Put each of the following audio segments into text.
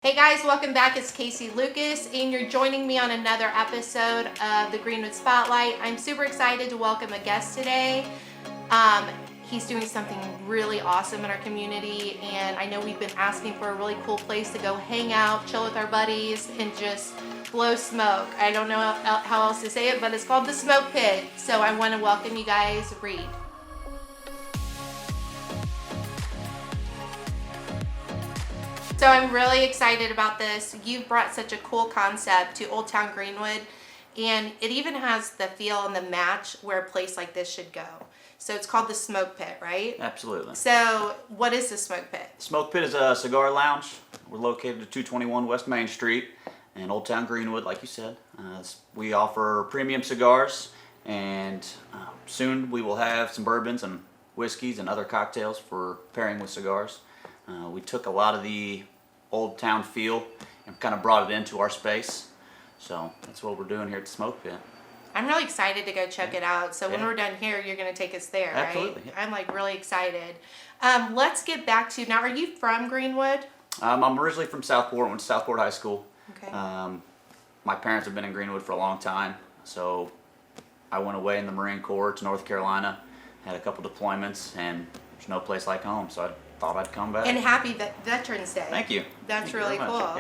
Hey guys, welcome back. It's Casey Lucas, and you're joining me on another episode of the Greenwood Spotlight. I'm super excited to welcome a guest today. He's doing something really awesome in our community, and I know we've been asking for a really cool place to go hang out, chill with our buddies, and just blow smoke. I don't know how else to say it, but it's called the Smoke Pit. So I want to welcome you guys, Reed. So I'm really excited about this. You've brought such a cool concept to Old Town Greenwood, and it even has the feel and the match where a place like this should go. So it's called the Smoke Pit, right? Absolutely. So what is the Smoke Pit? Smoke Pit is a cigar lounge. We're located at 221 West Main Street in Old Town Greenwood, like you said. We offer premium cigars, and soon we will have some bourbons and whiskeys and other cocktails for pairing with cigars. We took a lot of the Old Town feel and kind of brought it into our space. So that's what we're doing here at the Smoke Pit. I'm really excited to go check it out. So when we're done here, you're going to take us there, right? Absolutely. Yeah. I'm like really excited. Let's get back to, now are you from Greenwood? I'm originally from Southport, went to Southport High School. Okay. My parents have been in Greenwood for a long time, so I went away in the Marine Corps to North Carolina, had a couple deployments, and there's no place like home, so I thought I'd come back. And happy Veterans Day. Thank you. That's Thank you really very cool. much.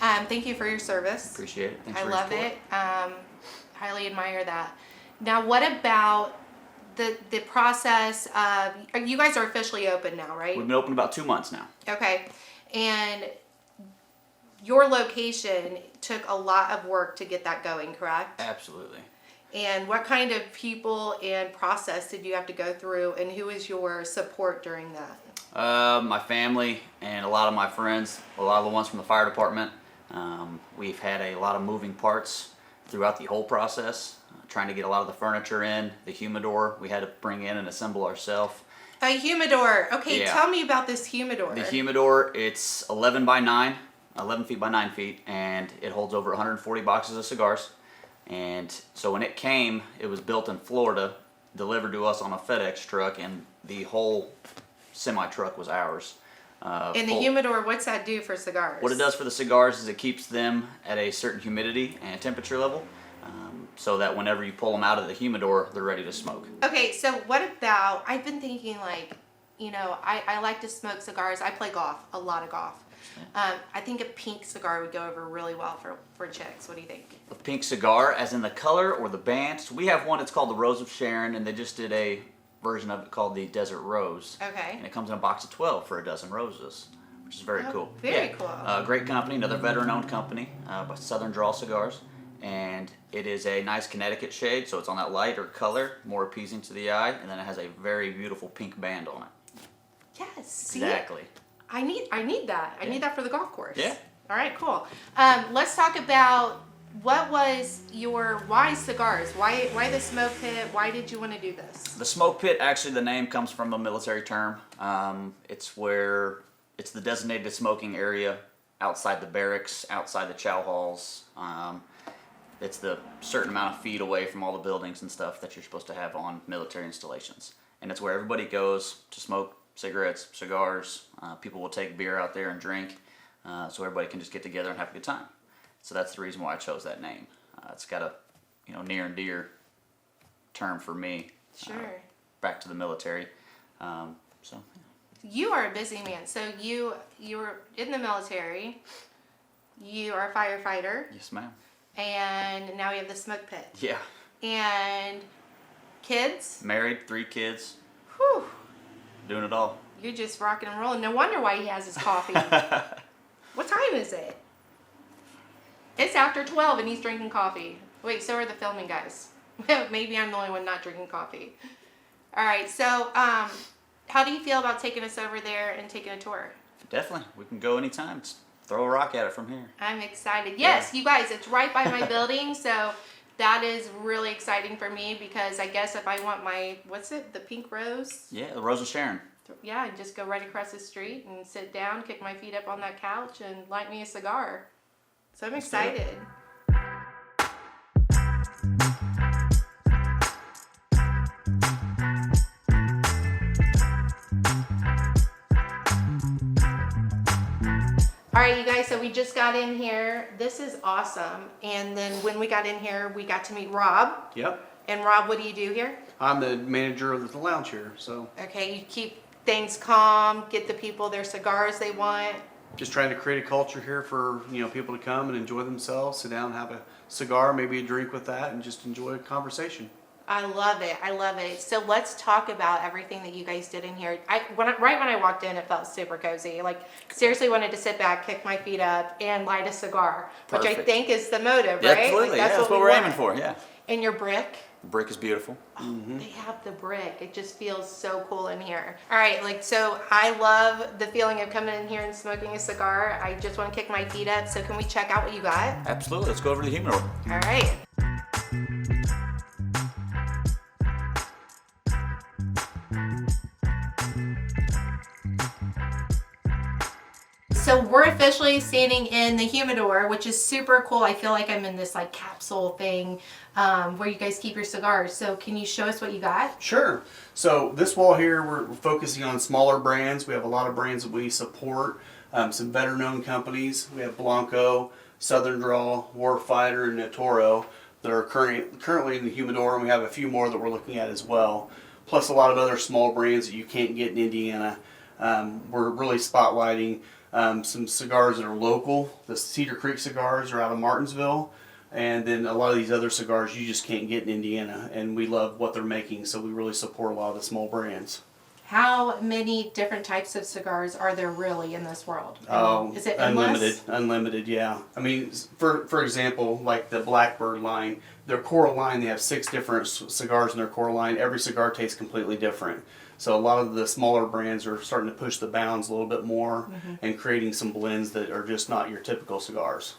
Yeah. Thank you for your service. Appreciate it. Thanks I for your love support. it. Highly admire that. Now, what about the process of, you guys are officially open now, right? We've been open about 2 months now. Okay. And your location took a lot of work to get that going, correct? Absolutely. And what kind of people and process did you have to go through, and who is your support during that? My family and a lot of my friends, a lot of the ones from the fire department. We've had a lot of moving parts throughout the whole process, trying to get a lot of the furniture in. The humidor we had to bring in and assemble ourselves. A humidor. Okay, Yeah. tell me about this humidor. The humidor, it's 11 by 9, 11 feet by 9 feet, and it holds over 140 boxes of cigars. And so when it came, it was built in Florida, delivered to us on a FedEx truck, and the whole semi-truck was ours. And the humidor, what's that do for cigars? What it does for the cigars is it keeps them at a certain humidity and temperature level, so that whenever you pull them out of the humidor, they're ready to smoke. Okay, so what about, I've been thinking like, I like to smoke cigars. I play golf, a lot of golf. I think a pink cigar would go over really well for chicks. What do you think? A pink cigar, as in the color or the band? So we have one, it's called the Rose of Sharon, and they just did a version of it called the Desert Rose. Okay. And it comes in a box of 12 for a dozen roses, which is very cool. Very cool. Great company, another veteran-owned company, by Southern Draw Cigars. And it is a nice Connecticut shade, so it's on that lighter color, more appeasing to the eye, and then it has a very beautiful pink band on it. Yes. See? Exactly. I need that. I need that for the golf course. Yeah. All right, cool. Let's talk about what was why cigars? Why the Smoke Pit? Why did you want to do this? The Smoke Pit, actually the name comes from a military term. It's the designated smoking area outside the barracks, outside the chow halls. It's the certain amount of feet away from all the buildings and stuff that you're supposed to have on military installations. And it's where everybody goes to smoke cigarettes, cigars. People will take beer out there and drink, so everybody can just get together and have a good time. So that's the reason why I chose that name. It's got a near and dear term for me. Sure. Back to the military. You are a busy man. So you were in the military. You are a firefighter. Yes, ma'am. And now we have the Smoke Pit. Yeah. And kids. Married, 3 kids. Whew. Doing it all. You're just rocking and rolling. No wonder why he has his coffee. What time is it? It's after 12 and he's drinking coffee. Wait, so are the filming guys. Maybe I'm the only one not drinking coffee. All right, so how do you feel about taking us over there and taking a tour? Definitely. We can go anytime. Just throw a rock at it from here. I'm excited. Yes, you guys, it's right by my building, so that is really exciting for me because I guess if I want my, the pink rose? Yeah, the Rose of Sharon. Yeah, and just go right across the street and sit down, kick my feet up on that couch, and light me a cigar. So I'm excited. All right, right, you guys, so we just got in here. This is awesome. And then when we got in here, we got to meet Rob. Yep. And Rob, what do you do here? I'm the manager of the lounge here, so Okay, you keep things calm, get the people their cigars they want. just trying to create a culture here for people to come and enjoy themselves, sit down and have a cigar, maybe a drink with that, and just enjoy a conversation. I love it. I love it. So let's talk about everything that you guys did in here. Right when I walked in, it felt super cozy. Like seriously wanted to sit back, kick my feet up, and light a cigar, which I Perfect. think is the motive, Yeah, right? absolutely. Like, That's what we we're want. aiming for. Yeah. And your brick. The brick is beautiful. They have the brick. It just feels so cool in here. All right, so I love the feeling of coming in here and smoking a cigar. I just want to kick my feet up. So can we check out what you got? Absolutely. Let's go over to the humidor. All right. So we're officially standing in the humidor, which is super cool. I feel like I'm in this like capsule thing where you guys keep your cigars. So can you show us what you got? Sure. So this wall here, we're focusing on smaller brands. We have a lot of brands that we support. Some better-known companies. We have Blanco, Southern Draw, Warfighter, and Natoro that are currently in the humidor, and we have a few more that we're looking at as well. Plus a lot of other small brands that you can't get in Indiana. We're really spotlighting some cigars that are local. The Cedar Creek cigars are out of Martinsville, and then a lot of these other cigars you just can't get in Indiana, and we love what they're making, so we really support a lot of the small brands. How many different types of cigars are there really in this world? Is it Unlimited, endless? yeah. I mean, for example, like the Blackbird line, their core line, they have 6 different cigars in their core line. Every cigar tastes completely different. So a lot of the smaller brands are starting to push the bounds a little bit more and creating some blends that are just not your typical cigars.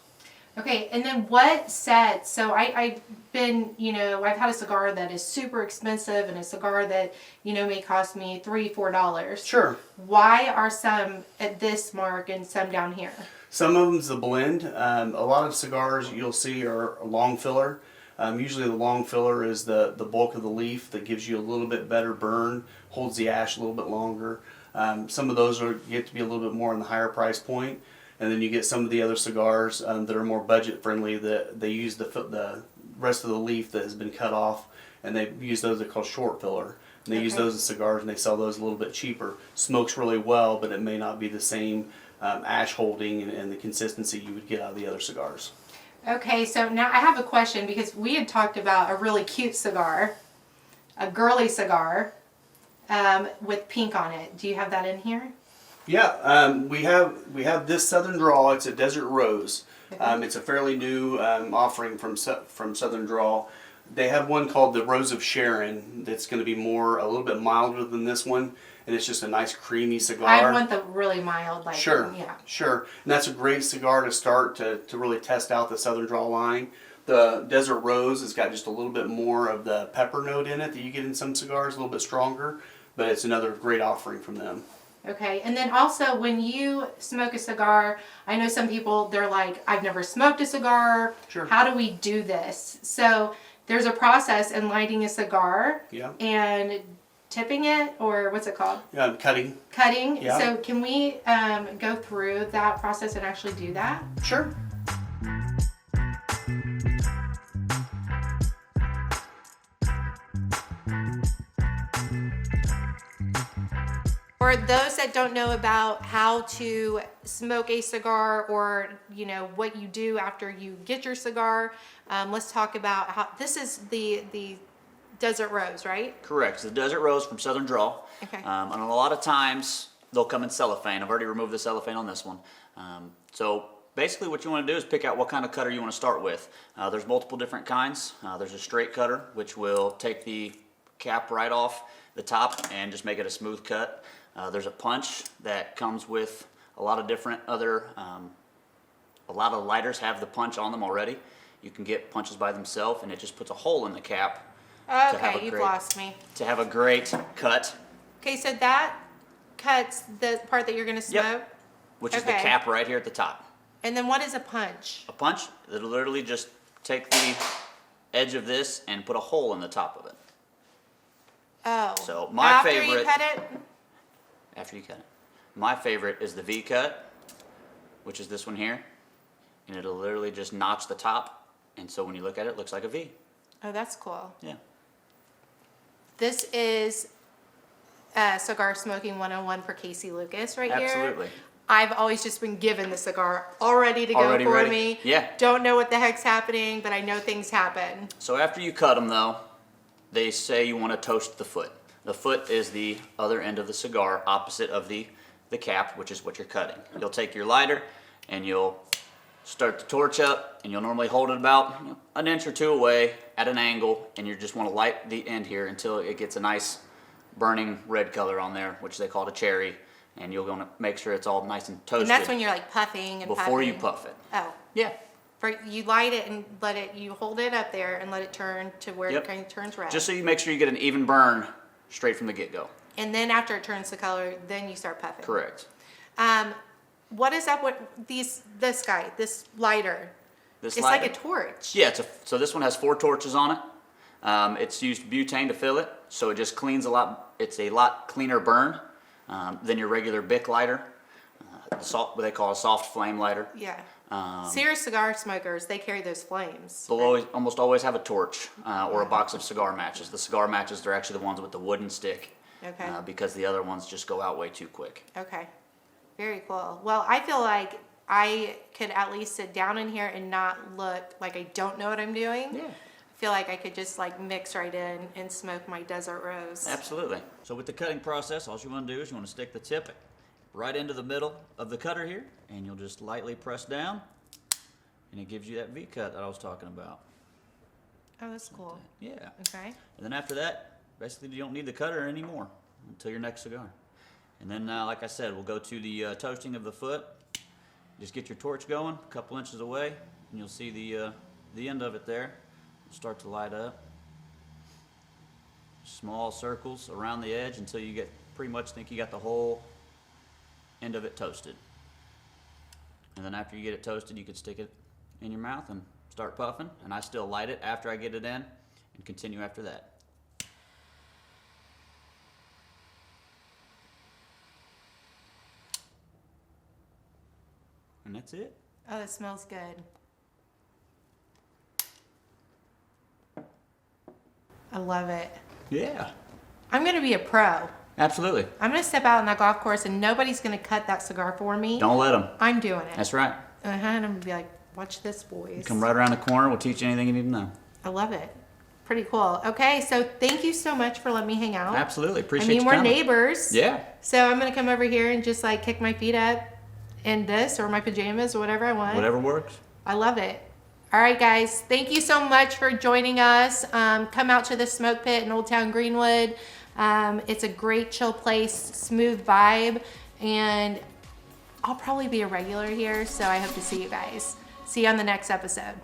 Okay, and then what sets? So I've been, I've had a cigar that is super expensive and a cigar that, may cost me $3, $4. Sure. Why are some at this mark and some down here? Some of them's the blend. A lot of cigars you'll see are a long filler. Usually the long filler is the bulk of the leaf that gives you a little bit better burn, holds the ash a little bit longer. Some of those get to be a little bit more on the higher price point. And then you get some of the other cigars that are more budget friendly that they use the rest of the leaf that has been cut off, and they use those. They're called short filler. And they use those as cigars, and they sell those a little bit cheaper. Smokes really well, but it may not be the same ash holding and the consistency you would get out of the other cigars. Okay, so now I have a question because we had talked about a really cute cigar, a girly cigar with pink on it. Do you have that in here? Yeah, we have this Southern Draw. It's a Desert Rose. It's a fairly new offering from Southern Draw. They have one called the Rose of Sharon that's going to be a little bit milder than this one, and it's just a nice creamy cigar. I want the really mild, like Sure, yeah. sure, and that's a great cigar to start to really test out the Southern Draw line. The Desert Rose has got just a little bit more of the pepper note in it that you get in some cigars, a little bit stronger, but it's another great offering from them. Okay, and then also when you smoke a cigar, I know some people, they're like, I've never smoked a cigar. Sure. How do we do this? So there's a process in lighting a cigar and tipping it, or what's it called? Cutting. Cutting. Yeah. So can we go through that process and actually do that? Sure. For those that don't know about how to smoke a cigar, or what you do after you get your cigar, let's talk about how this is the Desert Rose, right? Correct. It's the Desert Rose from Southern Draw. Okay. And a lot of times they'll come in cellophane. I've already removed the cellophane on this one. So basically what you want to do is pick out what kind of cutter you want to start with. There's multiple different kinds. There's a straight cutter, which will take the cap right off the top and just make it a smooth cut. There's a punch that comes with a lot of different other, a lot of lighters have the punch on them already. You can get punches by themselves, and it just puts a hole in the cap. Okay, you've lost me. To have a great cut. Okay, so that cuts the part that you're going to smoke? Yep. Which is the cap right here at the top. And then what is a punch? A punch, it'll literally just take the edge of this and put a hole in the top of it. Oh. So my favorite. After you cut it? After you cut it. My favorite is the V cut. which is this one here, and it'll literally just notch the top, and so when you look at it, it looks like a V. Oh, that's cool. Yeah. This is Cigar Smoking 101 for Casey Lucas right here. Absolutely. I've always just been given the cigar all ready to go Already for ready. me. Yeah. Don't know what the heck's happening, but I know things happen. So after you cut them, though, they say you want to toast the foot. The foot is the other end of the cigar, opposite of the cap, which is what you're cutting. You'll take your lighter and you'll start the torch up, and you'll normally hold it about an inch or two away at an angle, and you just want to light the end here until it gets a nice burning red color on there, which they call a cherry, and you're going to make sure it's all nice and toasted. And that's when you're like puffing and before you puffing. puff it. Oh. Yeah. You light it and you hold it up there and let it turn to where Yep. it kind of turns red. Just so you make sure you get an even burn straight from the get-go. And then after it turns the color, then you start puffing. Correct. What is up with this lighter? This It's lighter- like a torch. Yeah, so this one has 4 torches on it. It's used butane to fill it, so it just cleans a lot. It's a lot cleaner burn than your regular Bic lighter. What they call a soft flame lighter. Yeah. Serious cigar smokers, they carry those flames. They'll almost always have a torch or a box of cigar matches. The cigar matches, they're actually the ones with the wooden stick. Okay. Because the other ones just go out way too quick. Okay. Very cool. Well, I feel like I could at least sit down in here and not look like I don't know what I'm doing. Yeah. I feel like I could just like mix right in and smoke my Desert Rose. Absolutely. So with the cutting process, all you want to do is you want to stick the tip right into the middle of the cutter here, and you'll just lightly press down, and it gives you that V cut that I was talking about. Oh, that's cool. Yeah. Okay. And then after that, basically you don't need the cutter anymore until your next cigar. And then, like I said, we'll go to the toasting of the foot. Just get your torch going a couple inches away, and you'll see the end of it there. It'll start to light up. Small circles around the edge until you pretty much think you got the whole end of it toasted. And then after you get it toasted, you can stick it in your mouth and start puffing. And I still light it after I get it in and continue after that. And that's it. Oh, it smells good. I love it. Yeah. I'm going to be a pro. Absolutely. I'm going to step out on that golf course and nobody's going to cut that cigar for me. Don't let them. I'm doing it. That's right. And I'm going to be like, watch this, boys. Come right around the corner. We'll teach you anything you need to know. I love it. Pretty cool. Okay, so thank you so much for letting me hang out. Absolutely. Appreciate you we're coming. neighbors. Yeah. So I'm going to come over here and just like kick my feet up in this or my pajamas or whatever I want. Whatever works. I love it. All right, guys. Thank you so much for joining us. Come out to the Smoke Pit in Old Town Greenwood. It's a great chill place, smooth vibe, and I'll probably be a regular here, so I hope to see you guys. See you on the next episode.